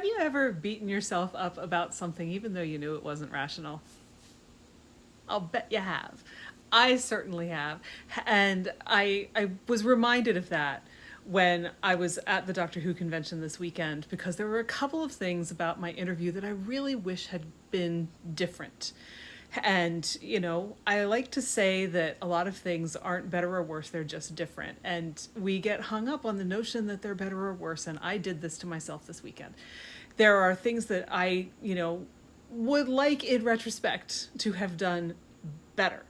Have you ever beaten yourself up about something even though you knew it wasn't rational? I'll bet you have. I certainly have. And I was reminded of that when I was at the Doctor Who convention this weekend because there were a couple of things about my interview that I really wish had been different. And, I like to say that a lot of things aren't better or worse, they're just different. And we get hung up on the notion that they're better or worse. And I did this to myself this weekend. There are things that I, would like in retrospect to have done better.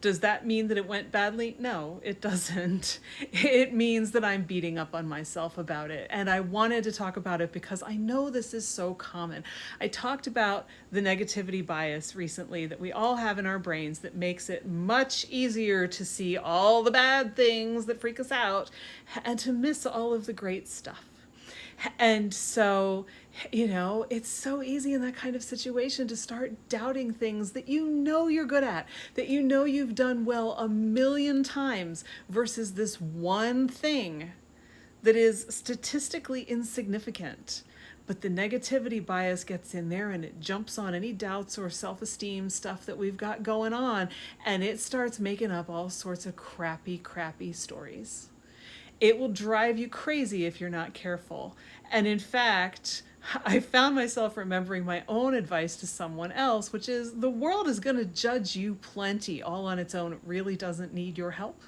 Does that mean that it went badly? No, it doesn't. It means that I'm beating up on myself about it. And I wanted to talk about it because I know this is so common. I talked about the negativity bias recently that we all have in our brains that makes it much easier to see all the bad things that freak us out and to miss all of the great stuff. And so, it's so easy in that kind of situation to start doubting things that you're good at, that you've done well a million times versus this one thing that is statistically insignificant. But the negativity bias gets in there and it jumps on any doubts or self-esteem stuff that we've got going on, and it starts making up all sorts of crappy stories. It will drive you crazy if you're not careful. And in fact, I found myself remembering my own advice to someone else, which is the world is going to judge you plenty all on its own. It really doesn't need your help.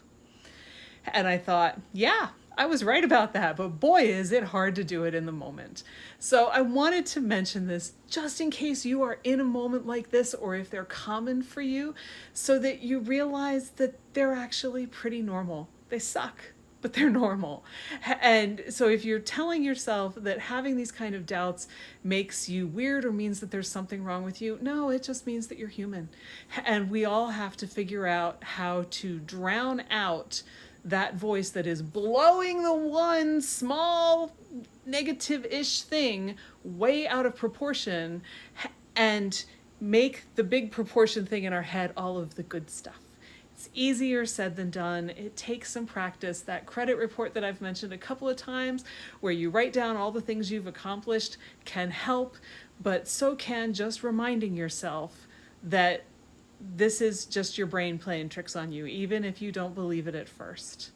And I thought, yeah, I was right about that, but boy, is it hard to do it in the moment. So I wanted to mention this just in case you are in a moment like this, or if they're common for you, so that you realize that they're actually pretty normal. They suck, but they're normal. And so if you're telling yourself that having these kind of doubts makes you weird or means that there's something wrong with you, no, it just means that you're human. And we all have to figure out how to drown out that voice that is blowing the one small negative-ish thing way out of proportion and make the big proportion thing in our head all of the good stuff. It's easier said than done. It takes some practice. That credit report that I've mentioned a couple of times, where you write down all the things you've accomplished, can help, but so can just reminding yourself that this is just your brain playing tricks on you, even if you don't believe it at first.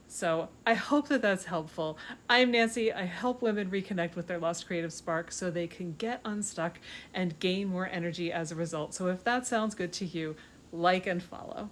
So I hope that that's helpful. I'm Nancy. I help women reconnect with their lost creative spark so they can get unstuck and gain more energy as a result. So if that sounds good to you, like and follow.